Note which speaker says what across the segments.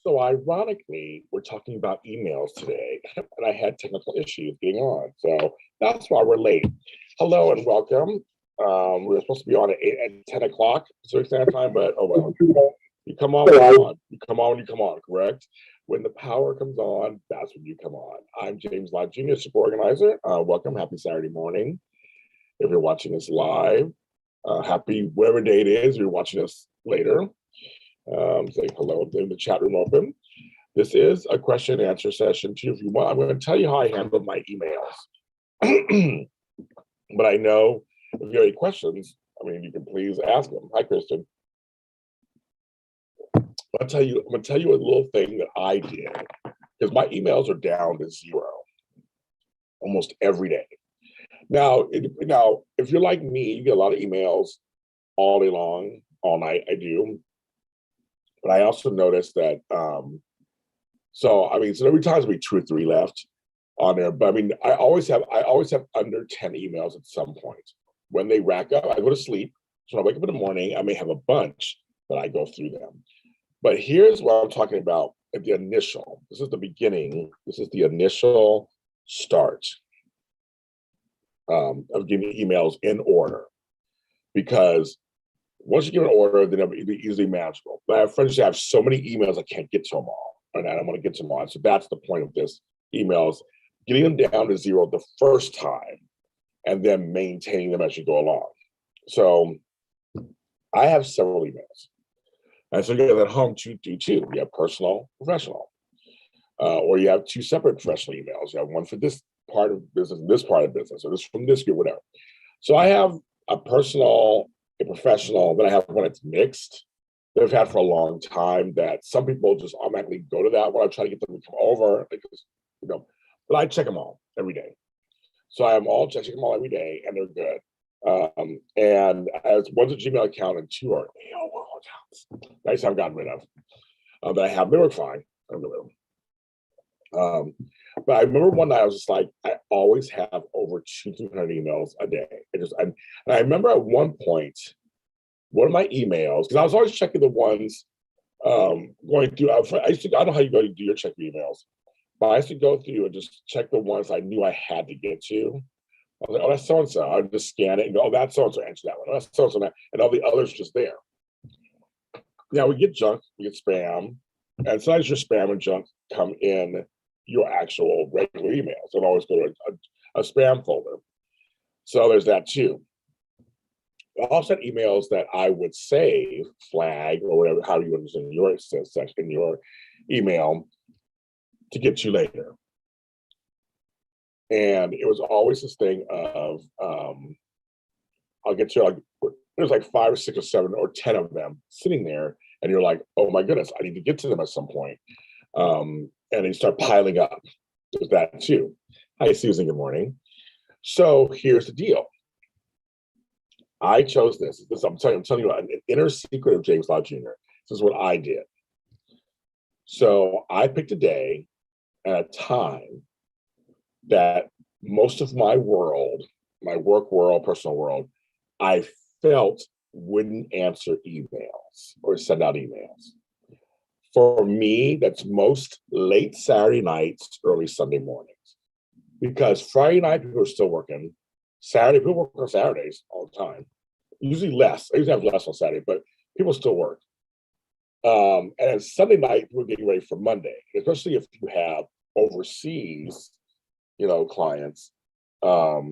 Speaker 1: So ironically, we're talking about emails today, and I had technical issues getting on. So that's why we're late. Hello and welcome. We were supposed to be on at 10 o'clock Pacific Standard Time, but oh well. You come on when you come on. You come on when you come on, correct? When the power comes on, that's when you come on. I'm James Lott Jr., super organizer. Welcome. Happy Saturday morning. If you're watching us live, happy whatever day it is, you're watching us later. Say hello in the chat room open. This is a question and answer session too. If you want, I'm going to tell you how I handle my emails. But I know if you have any questions, I mean, you can please ask them. Hi, Kristen. I'm going to tell you a little thing that I did because my emails are down to zero almost every day. Now, if you're like me, you get a lot of emails all day long, all night. I do. But I also noticed that, so every time there'll be 2 or 3 left on there. But I mean, I always have under 10 emails at some point. When they rack up, I go to sleep. So when I wake up in the morning, I may have a bunch, but I go through them. But here's what I'm talking about at the initial. This is the beginning. This is the initial start of getting emails in order. Because once you give an order, then it'll be easily manageable. But I have friends who have so many emails, I can't get to them all. And I don't want to get to them all. So that's the point of this emails, getting them down to zero the first time and then maintaining them as you go along. So I have several emails. And so you have at home to do two. You have personal, professional. Or you have 2 separate professional emails. You have one for this part of business and this part of business, or this from this group, whatever. So I have a personal, a professional, then I have one that's mixed that I've had for a long time that some people just automatically go to that when I try to get them to come over because, but I check them all every day. So I'm all checking them all every day and they're good. And as one's a Gmail account and 2 are AOL accounts. Nice I've gotten rid of. But I have, they work fine. I don't know. But I remember one night I was just like, I always have over 200 emails a day. And I remember at one point, one of my emails, because I was always checking the ones going through. I don't know how you go to do your check emails, but I used to go through and just check the ones I knew I had to get to. I was like, oh, that's so and so. I would just scan it and go, oh, that's so and so. Answer that one. Oh, that's so and so. And all the others are just there. Now we get junk, we get spam, and sometimes your spam and junk come in your actual regular emails. Don't always go to a spam folder. So there's that too. I also had emails that I would save, flag, or whatever, how you understand your section in your email to get to later. And it was always this thing of, I'll get to, there's like 5 or 6 or 7 or 10 of them sitting there, and you're like, oh my goodness, I need to get to them at some point. And they start piling up. There's that too. Hi, Susan, good morning. So here's the deal. I chose this. I'm telling you an inner secret of James Lott Jr. This is what I did. So I picked a day and a time that most of my world, my work world, personal world, I felt wouldn't answer emails or send out emails. For me, that's most late Saturday nights, early Sunday mornings. Because Friday night, people are still working. Saturday, people work on Saturdays all the time. Usually less. I usually have less on Saturday, but people still work. And Sunday night, we're getting ready for Monday, especially if you have overseas, clients. They're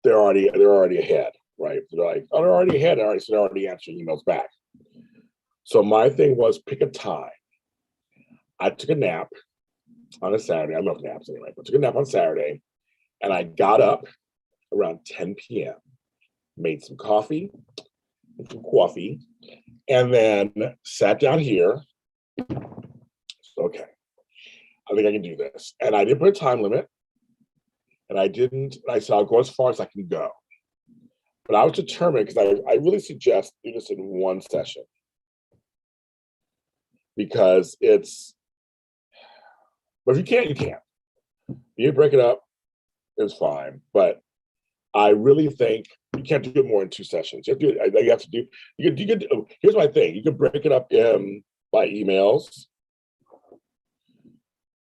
Speaker 1: already ahead, right? They're like, oh, they're already ahead. All right, so they're already answering emails back. So my thing was pick a time. I took a nap on a Saturday. I love naps anyway, but took a nap on Saturday, and I got up around 10 p.m., made some coffee, and then sat down here. Okay, I think I can do this. And I didn't put a time limit, and I said, I'll go as far as I can go. But I was determined because I really suggest do this in one session. Because but if you can't, you can't. You break it up, it's fine. But I really think You can't do it more than 2 sessions. You have to do it, you have to do, here's my thing. You can break it up by emails.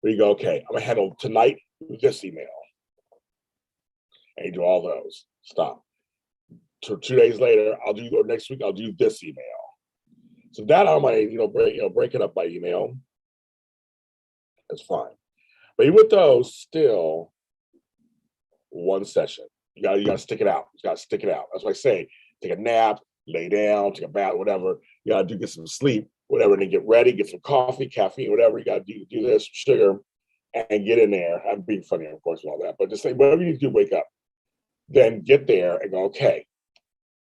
Speaker 1: Where you go, okay, I'm gonna handle tonight this email. And you do all those. Stop. 2 days later, or next week, I'll do this email. So that I might, break it up by email. That's fine. But even with those, still 1 session. You gotta stick it out. You gotta stick it out. That's why I say, take a nap, lay down, take a bath, whatever. You gotta get some sleep, whatever, and then get ready, get some coffee, caffeine, whatever. You gotta do this, sugar, and get in there. I'm being funny, of course, and all that, but just say whatever you need to do, wake up. Then get there and go, okay,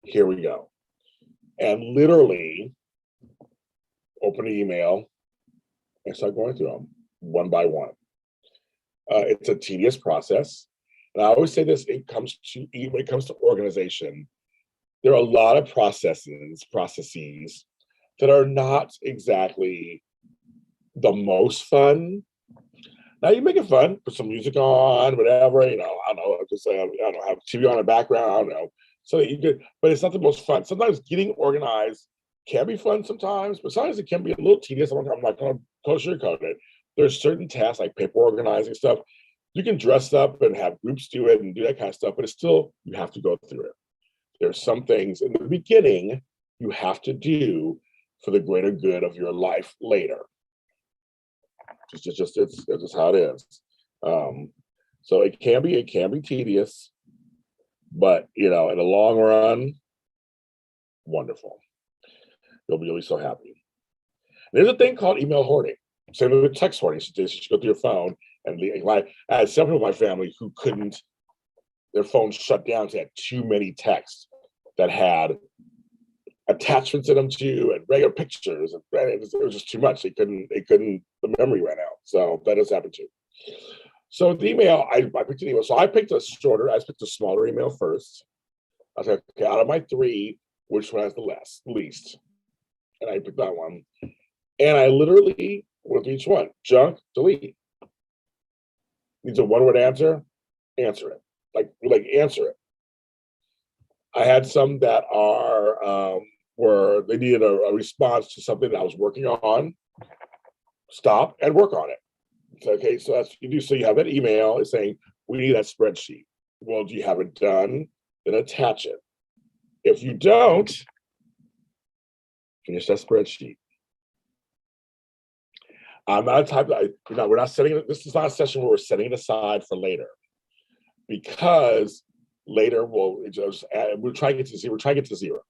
Speaker 1: here we go. And literally open the email and start going through them one by one. It's a tedious process. And I always say this, when it comes to organization, there are a lot of processes that are not exactly the most fun. Now you make it fun, put some music on, whatever, I don't know, just say, I don't know, have TV on the background, I don't know. So that you could, but it's not the most fun. Sometimes getting organized can be fun sometimes, but sometimes it can be a little tedious. I'm not going to sugarcoat it. There's certain tasks like paper organizing stuff. You can dress up and have groups do it and do that kind of stuff, but it's still, you have to go through it. There's some things in the beginning you have to do for the greater good of your life later. It's just how it is. So it can be tedious, but in the long run, wonderful. You'll be so happy. There's a thing called email hoarding. Same with text hoarding. You should go through your phone and I had several of my family who couldn't, their phones shut down because they had too many texts that had attachments in them too and regular pictures, and it was just too much. They couldn't, the memory ran out. So that has happened too. So the email, I picked an email. So I picked a smaller email first. I was like, okay, out of my 3, which one has the least? And I picked that one. And I literally went through each one. Junk, delete. Needs a one-word answer, answer it. Like answer it. I had some that are where they needed a response to something that I was working on. Stop and work on it. Okay, so that's what you do. So you have that email is saying, we need that spreadsheet. Well, do you have it done? Then attach it. If you don't, finish that spreadsheet. I'm not a type of, we're not setting it, this is not a session where we're setting it aside for later. Because later we're trying to get to zero. We're trying to get to 0.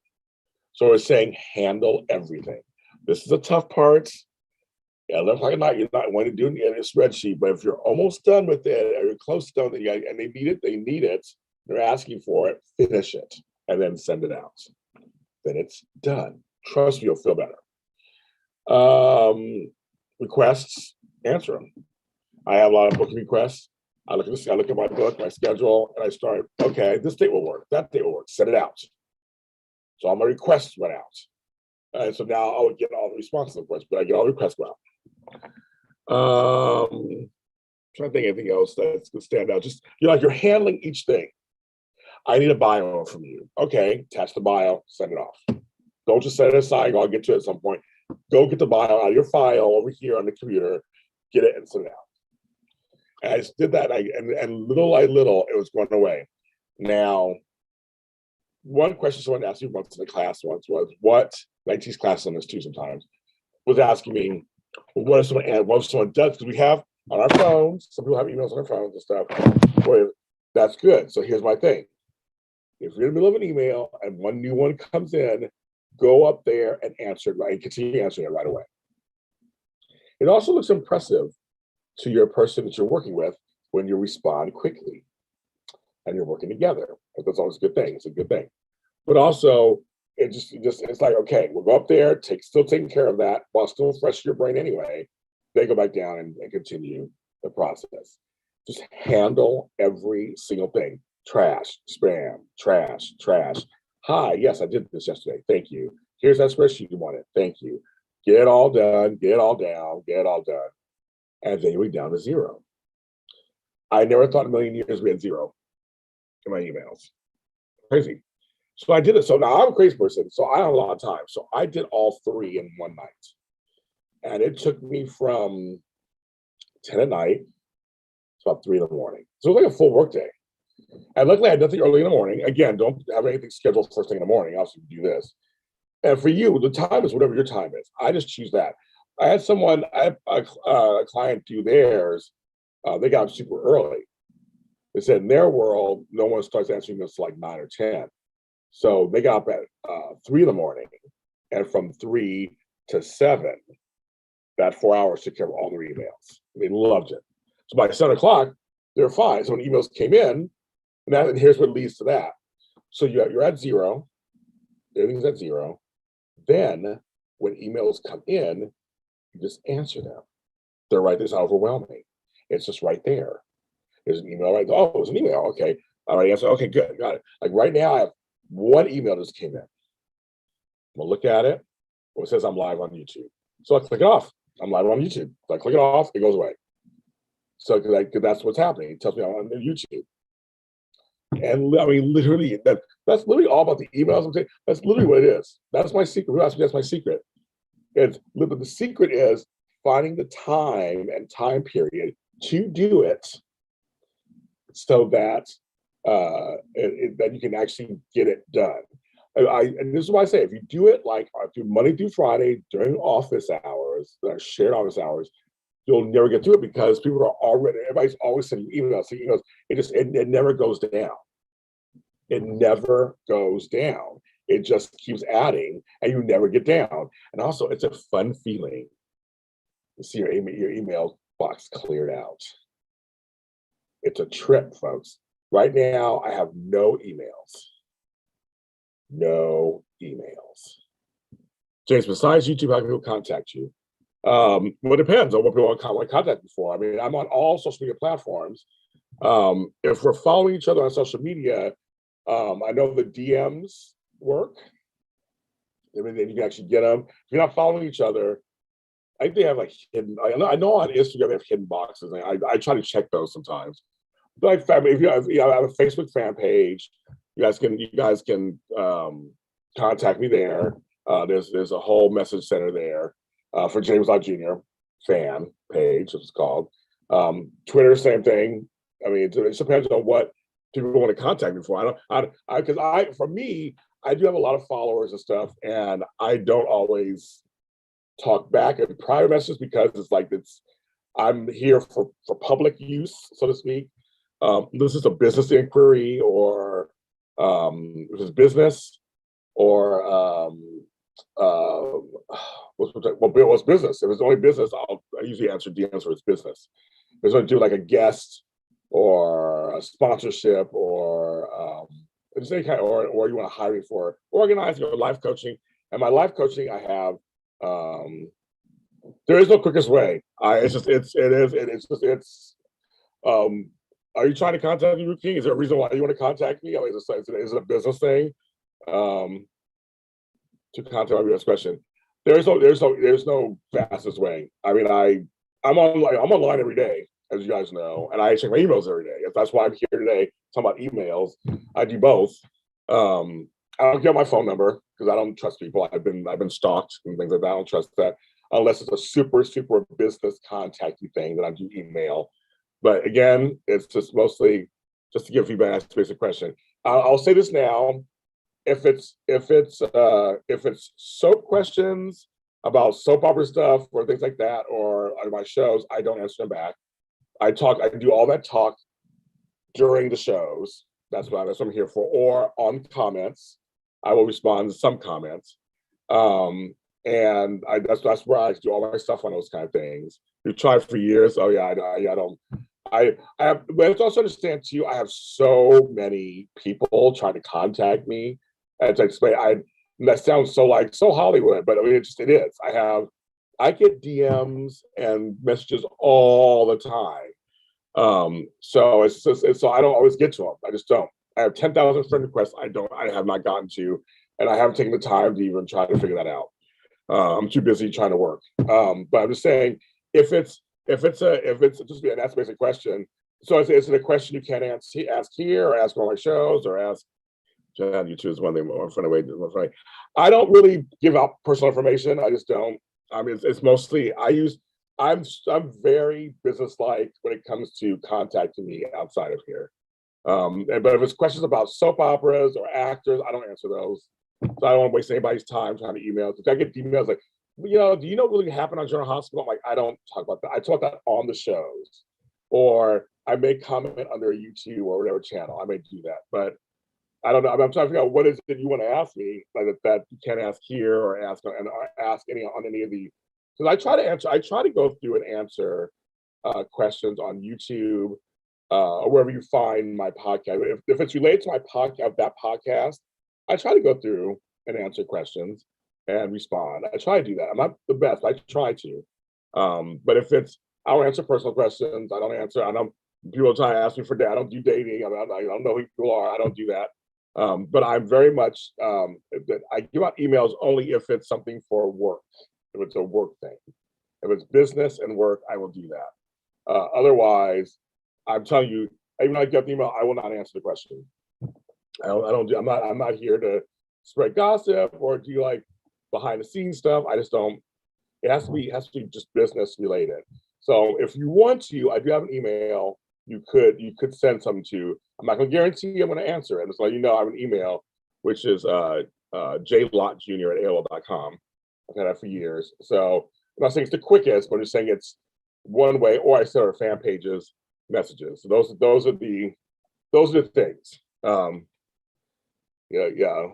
Speaker 1: So we're saying handle everything. This is a tough part. Yeah, 11 o'clock at night, you're not wanting to do it in a spreadsheet, but if you're almost done with it, or you're close to done, and they need it, they're asking for it, finish it, and then send it out. Then it's done. Trust me, you'll feel better. Requests, answer them. I have a lot of booking requests. I look at my book, my schedule, and I start, okay, this date will work, that date will work, send it out. So all my requests went out. And so now I would get all the responses, of course, but I get all the requests go out. Trying to think of anything else that's going to stand out. Just, you're handling each thing. I need a bio from you. Okay, attach the bio, send it off. Don't just set it aside, I'll get to it at some point. Go get the bio out of your file over here on the computer, get it and send it out. And I just did that, and little by little, it was going away. Now, one question someone asked me once in the class was, I teach classes on this too sometimes, was asking me, what if someone does, because we have on our phones, some people have emails on their phones and stuff. Well, that's good. So here's my thing. If you're in the middle of an email and one new one comes in, go up there and answer it right, and continue answering it right away. It also looks impressive to your person that you're working with when you respond quickly and you're working together. That's always a good thing. It's a good thing. But also, it's like, okay, we'll go up there, still taking care of that while still fresh in your brain anyway. Then go back down and continue the process. Just handle every single thing. Trash, spam, trash. Hi, yes, I did this yesterday. Thank you. Here's that spreadsheet you wanted. Thank you. Get it all done, get it all down, get it all done. And then we're down to 0. I never thought in a million years we had 0 in my emails. Crazy. So I did it. So now I'm a crazy person. So I have a lot of time. So I did all three in one night. And it took me from 10 at night to about 3 in the morning. So it was like a full work day. And luckily I had nothing early in the morning. Again, don't have anything scheduled first thing in the morning. I'll do this. And for you, the time is whatever your time is. I just choose that. I had a client do theirs. They got up super early. They said in their world, no one starts answering this like 9 or 10. So they got up at 3 in the morning, and from 3 to 7, that 4 hours took care of all their emails. They loved it. So by 7 o'clock, they're fine. So when emails came in, and here's what leads to that. So you're at zero, everything's at zero. Then when emails come in, you just answer them. They're right. It's not overwhelming. It's just right there. There's an email right there. Oh, it's an email. Okay. All right. Answer. Okay, good. Got it. Like right now, I have one email just came in. I'm gonna look at it. Well, it says I'm live on YouTube. So I click it off. I'm live on YouTube. So I click it off, it goes away. So because that's what's happening. It tells me I'm on YouTube. And I mean, literally, that's literally all about the emails. I'm saying that's literally what it is. That's my secret. That's my secret. The secret is finding the time and time period to do it, so that that you can actually get it done. And this is why I say if you do it like through Monday through Friday during office hours, shared office hours, you'll never get through it because people are already, everybody's always sending emails. So emails, it never goes down. It never goes down. It just keeps adding, and you never get down. And also, it's a fun feeling to see your email box cleared out. It's a trip, folks. Right now, I have no emails. No emails. James, besides YouTube, how can people contact you? Well, it depends on what people want to contact me for. I mean, I'm on all social media platforms. If we're following each other on social media, I know the DMs work. I mean, then you can actually get them. If you're not following each other, I think they have like hidden. I know on Instagram they have hidden boxes. And I try to check those sometimes. But if you have a Facebook fan page, you guys can contact me there. There's a whole message center there for James Lott Jr. fan page, it's called. Twitter, same thing. I mean, it depends on what people want to contact me for. For me, I do have a lot of followers and stuff, and I don't always talk back in private messages because I'm here for public use, so to speak. This is a business inquiry, or if it's business, or what's business? If it's only business, I usually answer DMs for it's business. If it's going to do like a guest or a sponsorship or just any kind, or you want to hire me for organizing or life coaching. And my life coaching, I have. There is no quickest way. Are you trying to contact me, King? Is there a reason why you want to contact me? I mean, is it a business thing? To contact me, question. There's no fastest way. I mean, I'm online every day, as you guys know, and I check my emails every day. That's why I'm here today talking about emails. I do both. I don't get my phone number because I don't trust people. I've been stalked and things like that. I don't trust that unless it's a super business contacty thing that I do email. But again, it's just mostly just to give feedback. That's a basic question. I'll say this now. If it's soap questions about soap opera stuff or things like that, or on my shows, I don't answer them back. I do all that talk during the shows. That's what I'm here for. Or on comments, I will respond to some comments. And that's where I do all my stuff on those kind of things. We've tried for years. Oh yeah, I have, but let's also understand too, I have so many people trying to contact me. And to explain, that sounds so Hollywood, but I mean, it is. I get DMs and messages all the time. So I don't always get to them. I just don't. I have 10,000 friend requests. I have not gotten to, and I haven't taken the time to even try to figure that out. I'm too busy trying to work. But I'm just saying, if it's just an that's a basic question. So is it a question you can't ask here, or ask on my shows, or ask John, you choose one thing more fun away. I don't really give out personal information. I just don't. I mean, it's mostly I use. I'm very businesslike when it comes to contacting me outside of here. But if it's questions about soap operas or actors, I don't answer those. So I don't want to waste anybody's time trying to email. If I get emails like, do you know what really happened on General Hospital? I'm like, I don't talk about that. I talk about that on the shows, or I may comment under a YouTube or whatever channel. I may do that, but I don't know. I'm trying to figure out what is it you want to ask me like that you can't ask here or ask any on any of the. Because I try to answer. I try to go through and answer questions on YouTube or wherever you find my podcast. If it's related to my podcast, that podcast, I try to go through and answer questions and respond. I try to do that. I'm not the best. I try to. But if it's, I don't answer personal questions. I don't answer. I don't. People try to ask me for that. I don't do dating. I don't know who people are. I don't do that. But I'm very much that I give out emails only if it's something for work. If it's a work thing. If it's business and work, I will do that. Otherwise, I'm telling you, even though I get the email, I will not answer the question. I don't do. I'm not here to spread gossip or do like behind the scenes stuff. I just don't. It has to be just business related. So if you want to, I do have an email. You could send something to. I'm not going to guarantee I'm going to answer it. Just let you know I have an email, which is jlottjr@aol.com. I've had that for years. So I'm not saying it's the quickest, but I'm just saying it's one way. Or I send our fan pages messages. So those are the things. Yeah.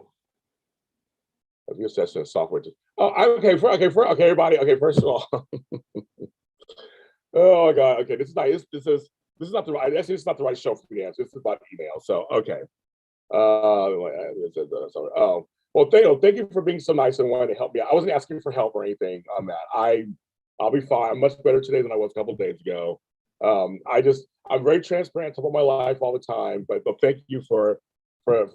Speaker 1: I guess that's a software. Okay, everybody. Okay, first of all, oh my God. Okay, this is not. This is not the right. Actually, it's not the right show for me to answer. This is about email. So okay. Oh well, thank you for being so nice and wanting to help me out. I wasn't asking for help or anything on that. I'll be fine. I'm much better today than I was a couple of days ago. I'm very transparent about my life all the time. But thank you for that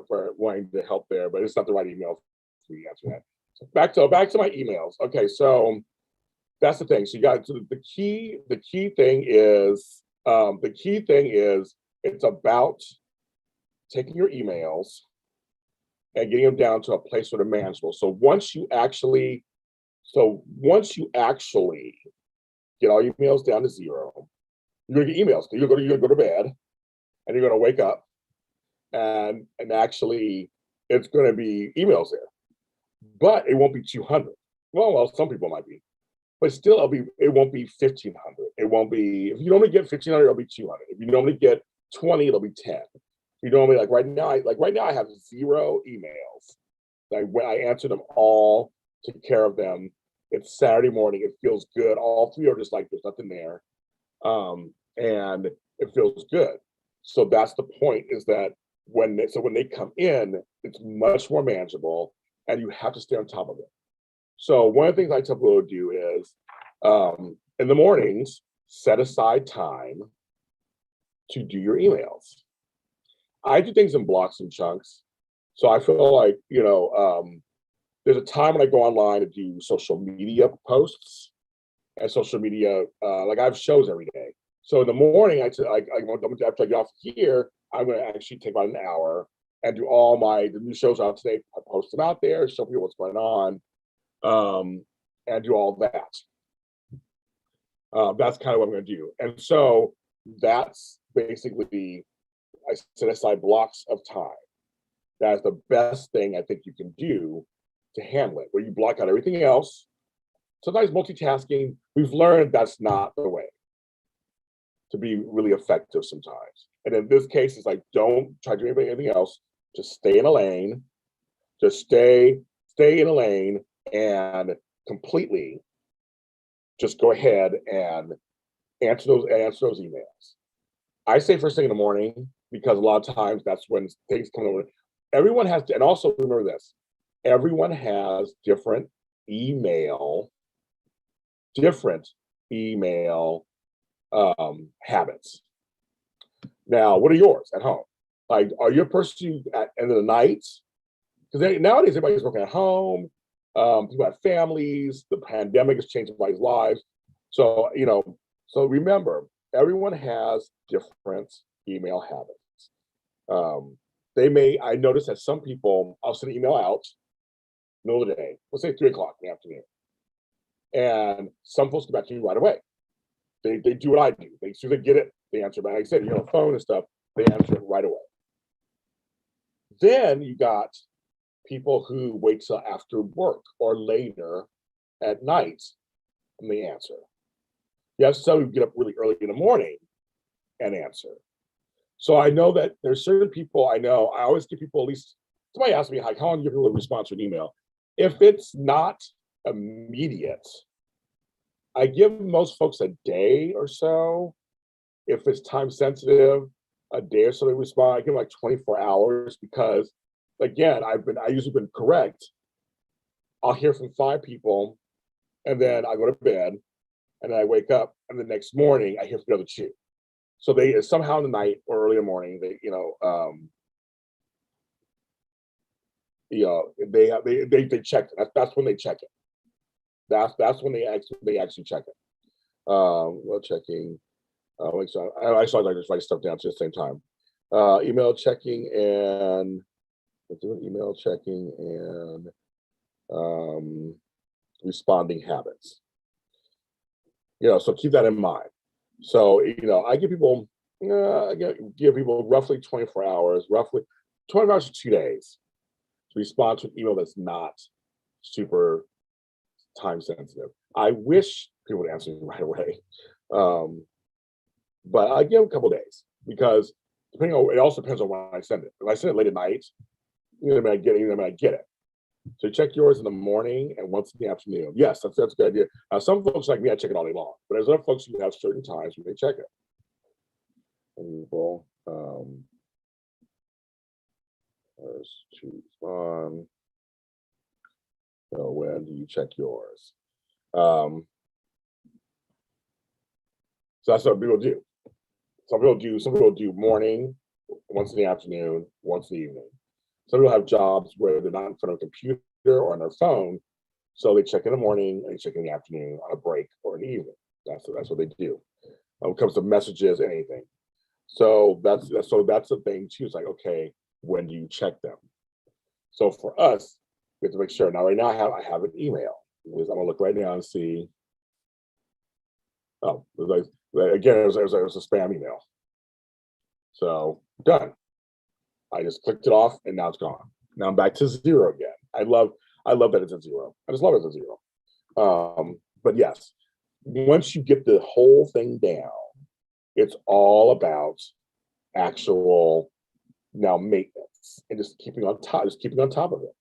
Speaker 1: for wanting to help there. But it's not the right email for me to answer that. So back to my emails. Okay, so that's the thing. So you got the key. The key thing is it's about taking your emails and getting them down to a place where they're manageable. So once you actually get all your emails down to zero, you're gonna get emails. You're gonna go to bed and you're gonna wake up and actually it's gonna be emails there. But it won't be 200. Well, some people might be. But still it won't be 1,500. It won't be, if you normally get 1,500, it'll be 200. If you normally get 20, it'll be 10. You normally right now I have 0 emails. When I answer them all, take care of them. It's Saturday morning. It feels good. All 3 are just like there's nothing there, and it feels good. So that's the point. Is that when they come in, it's much more manageable, and you have to stay on top of it. So one of the things I tell people to do is in the mornings, set aside time to do your emails. I do things in blocks and chunks. So I feel like, there's a time when I go online to do social media posts and social media, like I have shows every day. So in the morning, after I get off here, I'm going to actually take about an hour and do all the new shows out today. I post them out there, show people what's going on, and do all that. That's kind of what I'm going to do. And so that's basically, I set aside blocks of time. That's the best thing I think you can do to handle it, where you block out everything else. Sometimes multitasking, we've learned that's not the way to be really effective sometimes. And in this case, it's like, don't try to do anything else. Just stay in a lane. Just stay in a lane and completely just go ahead and answer those emails. I say first thing in the morning because a lot of times that's when things come over. Everyone has to, and also remember this, everyone has different email habits. Now, what are yours at home? Like, are you a person at the end of the night? Because nowadays everybody's working at home. People have families. The pandemic has changed everybody's lives. So remember, everyone has different email habits. I noticed that some people, I'll send an email out, middle of the day, let's say 3 o'clock in the afternoon. And some folks get back to me right away. They do what I do. As soon as they get it, they answer. But like I said, on the phone and stuff, they answer it right away. Then you got people who wait till after work or later at night and they answer. You have some who get up really early in the morning and answer. So I know that there's certain people I know, I always give people at least, somebody asks me, like, how long do you people respond to an email? If it's not immediate, I give most folks a day or so. If it's time sensitive, a day or so to respond. I give them like 24 hours because, again, I usually been correct. I'll hear from 5 people, and then I go to bed, and then I wake up, and the next morning I hear from the other 2. So they somehow in the night or early in the morning, they check it. That's when they check it. That's when they actually check it. Well, checking. I saw I just write stuff down at the same time. Email checking and doing email checking and responding habits. So keep that in mind. So I give people roughly 24 hours, roughly 20 hours to 2 days to respond to an email that's not super time sensitive. I wish people would answer me right away. But I give them a couple of days because it also depends on when I send it. If I send it late at night, I get it. So check yours in the morning and once in the afternoon. Yes, that's a good idea. Some folks like me, I check it all day long, but there's other folks who have certain times when they check it. And people, to respond. So when do you check yours? So that's what people do. Some people do morning, once in the afternoon, once in the evening. Some people have jobs where they're not in front of a computer or on their phone, so they check in the morning and they check in the afternoon on a break or in the evening. That's what they do. When it comes to messages, anything. So that's the thing too. It's like, okay, when do you check them? So for us, we have to make sure. Now, right now, I have an email. I'm gonna look right now and see. Oh, again, it was a spam email. So done. I just clicked it off, and now it's gone. Now I'm back to 0 again. I love that it's at 0. I just love it at 0. But yes, once you get the whole thing down, it's all about actual now maintenance and just keeping on top of it.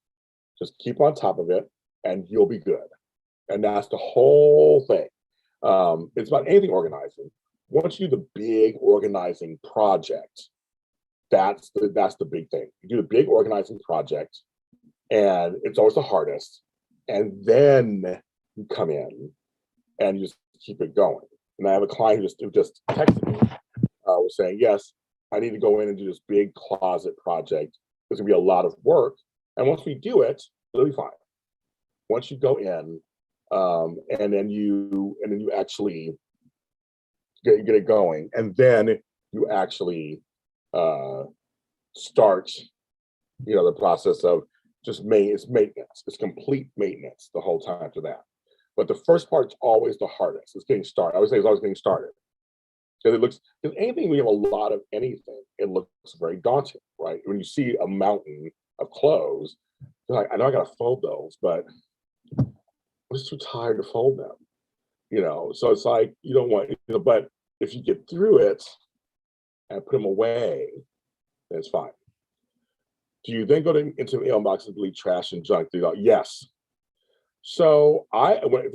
Speaker 1: Just keep on top of it, and you'll be good. And that's the whole thing. It's about anything organizing. Once you do the big organizing project, that's the big thing. You do the big organizing project, and it's always the hardest. And then you come in and you just keep it going. And I have a client who just texted me, was saying, yes, I need to go in and do this big closet project. There's gonna be a lot of work. And once we do it, it'll be fine. Once you go in, and then you actually get it going, and then you actually start, the process of just maintenance. It's complete maintenance the whole time after that. But the first part's always the hardest. It's getting started. I would say it's always getting started. Because anything, we have a lot of anything, it looks very daunting, right? When you see a mountain of clothes, you're like, I know I gotta fold those, but I'm just too tired to fold them. So it's like you don't want, but if you get through it and put them away, then it's fine. Do you then go into the mailbox and delete trash and junk? Yes. So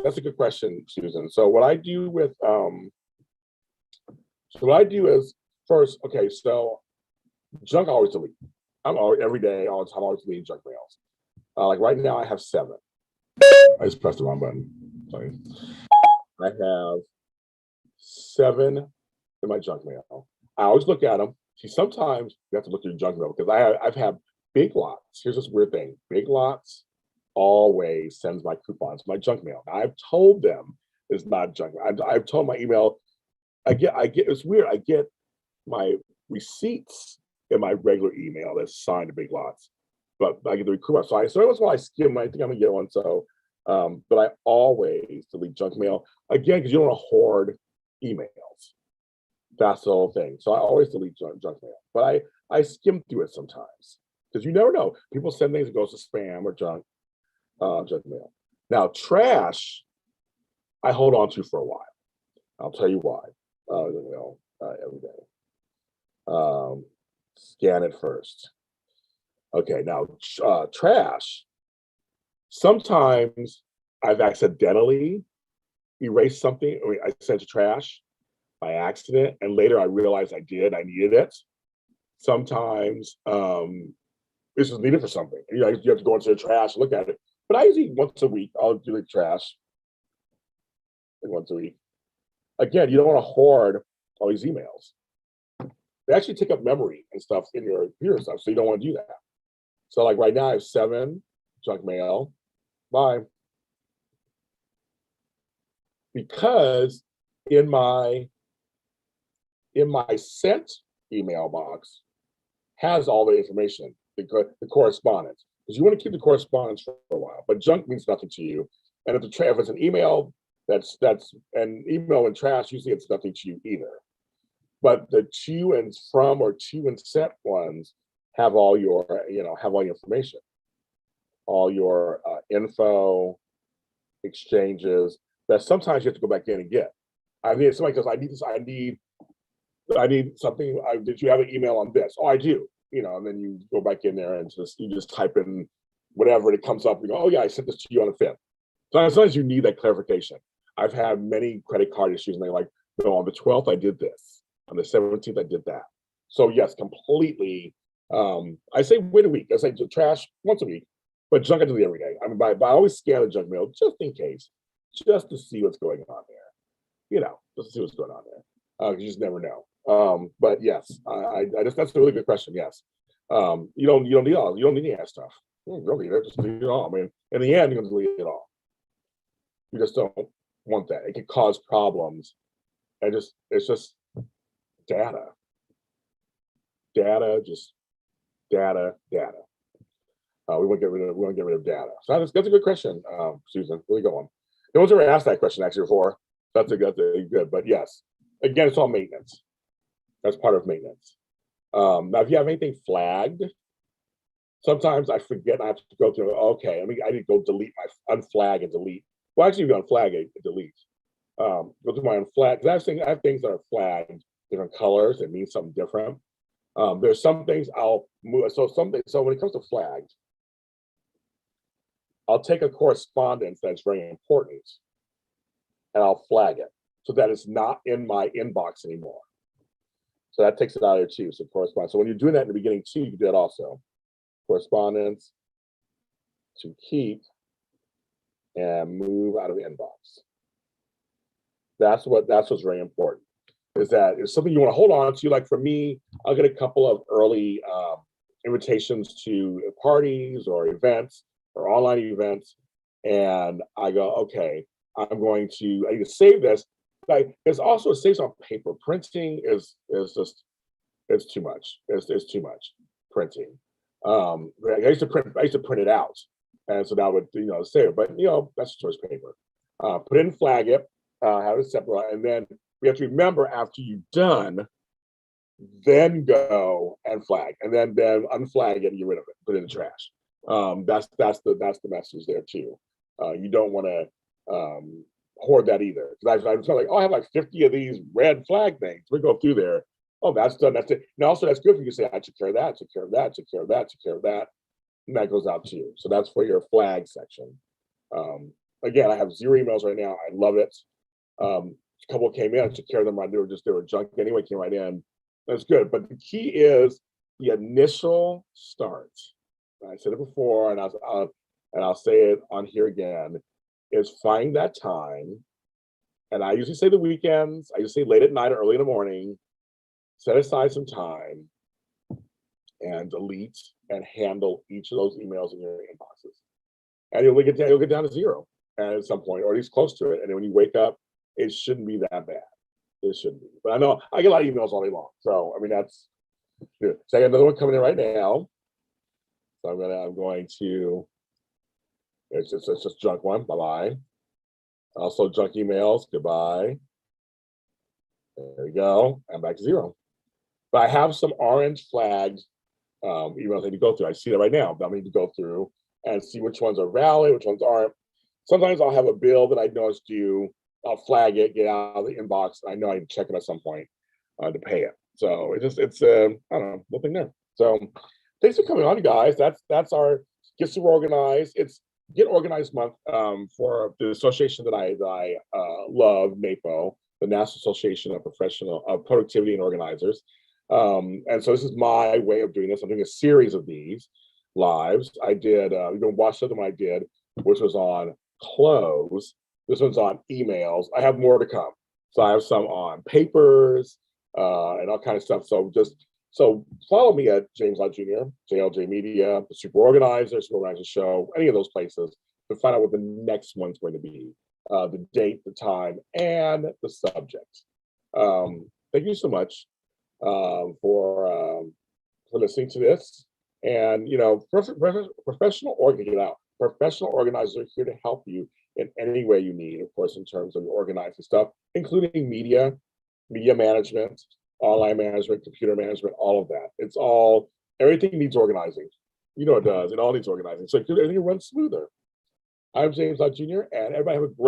Speaker 1: that's a good question, Susan. So what I do is first, okay, so junk I always delete. Every day, all the time, I always deleting junk mails. Like right now, I have 7. I just pressed the wrong button. Sorry. I have 7 in my junk mail. I always look at them. See, sometimes you have to look at your junk mail because I've had Big Lots. Here's this weird thing. Big Lots always sends my coupons, my junk mail. Now, I've told them it's not junk. I've told my email. I get. It's weird. I get my receipts in my regular email that's signed to Big Lots. But I get the recruit. So every once in a while I skim. I think I'm gonna get one. So, but I always delete junk mail again because you don't want to hoard emails. That's the whole thing. So I always delete junk mail. But I skim through it sometimes because you never know. People send things that goes to spam or junk mail. Now trash, I hold on to for a while. I'll tell you why. Every day. Scan it first. Okay, now trash. Sometimes I've accidentally erased something, or I sent to trash by accident, and later I realized I needed it. Sometimes this is needed for something. You know, you have to go into the trash, look at it. But I usually once a week, I'll do the trash like once a week. Again, you don't want to hoard all these emails. They actually take up memory and stuff in your computer and stuff, so you don't want to do that. So like right now I have 7 junk mail. Bye. Because in my sent email box has all the information, the correspondence. Because you want to keep the correspondence for a while, but junk means nothing to you. And if it's an email that's an email and trash, usually it's nothing to you either. But the to and from or to and sent ones have all your, have all your information, all your info, exchanges that sometimes you have to go back in and get. I mean, somebody goes, I need this, I need something. Did you have an email on this? Oh, I do. And then you go back in there and you just type in whatever, and it comes up. You go, oh yeah, I sent this to you on the 5th. So sometimes you need that clarification. I've had many credit card issues, and they're like, no, on the 12th I did this. On the 17th I did that. So yes, completely. I say wait a week. I say trash once a week, but junk I do every day. I mean, I always scan the junk mail just in case, just to see what's going on there. Just to see what's going on there. You just never know. But yes, I just that's a really good question. Yes, you don't need any of that stuff. You don't need it. Just delete it all. I mean, in the end, you're gonna delete it all. You just don't want that. It can cause problems. It's just data. Just data. We want to get rid of data. So that's a good question, Susan. Really good one. No one's ever asked that question actually before. That's a good. But yes, again, it's all maintenance. That's part of maintenance. Now, if you have anything flagged, sometimes I forget. I have to go through. Okay, I need to go delete my unflag and delete. Well, actually, you unflag and delete. Go to my unflag because I have things that are flagged different colors. It means something different. There's some things I'll move. So when it comes to flags, I'll take a correspondence that's very important and I'll flag it so that it's not in my inbox anymore. So that takes it out of there too. So correspondence. So when you're doing that in the beginning too, you can do that also. Correspondence to keep and move out of the inbox. That's what's very important. Is that it's something you want to hold on to. Like for me, I'll get a couple of early invitations to parties or events or online events, and I go, okay, I need to save this. Like it's also, it saves on paper. Printing is just, it's too much. It's too much printing. I used to print it out, and so that would save it. But that's choice paper. Put it in, flag it, have it separate, and then we have to remember after you've done, then go and flag, and then unflag it and get rid of it, put it in the trash. That's the message there too. You don't want to hoard that either. Because I was like, oh, I have like 50 of these red flag things. We go through there. Oh, that's done. That's it. And also, that's good for you to say, I took care of that, took care of that, took care of that, took care of that. And that goes out to you. So that's for your flag section. Again, I have 0 emails right now. I love it. A couple came in, I took care of them. They were junk anyway, came right in. That's good. But the key is the initial start. I said it before, and I'll say it on here again, is find that time. And I usually say the weekends, I usually say late at night or early in the morning, set aside some time and delete and handle each of those emails in your inboxes. And you'll get down to 0 at some point, or at least close to it. And then when you wake up, it shouldn't be that bad. It shouldn't be. But I know I get a lot of emails all day long. So I mean So I got another one coming in right now. So I'm going to, it's just junk one, bye-bye. Also junk emails, goodbye. There we go, I'm back to zero. But I have some orange flagged emails I need to go through. I see that right now, but I need to go through and see which ones are valid, which ones aren't. Sometimes I'll have a bill that I know is due. I'll flag it, get out of the inbox. I know I need to check it at some point to pay it. So it's I don't know, nothing there. So thanks for coming on, you guys. That's our Get Super Organized. It's Get Organized Month for the association that I love, NAPO, the National Association of Professional Productivity and Organizers. And so this is my way of doing this. I'm doing a series of these lives. I did, you can watch the other one I did, which was on clothes. This one's on emails. I have more to come. So I have some on papers and all kind of stuff. So follow me at James Lott Jr., JLJ Media, the Super Organizer Show, any of those places to find out what the next one's going to be, the date, the time, and the subject. Thank you so much for listening to this. And professional organizers are here to help you in any way you need, of course, in terms of organizing stuff, including media management, online management, computer management, all of that. Everything needs organizing. It does. It all needs organizing. So everything runs smoother. I'm James Lott Jr., and everybody have a great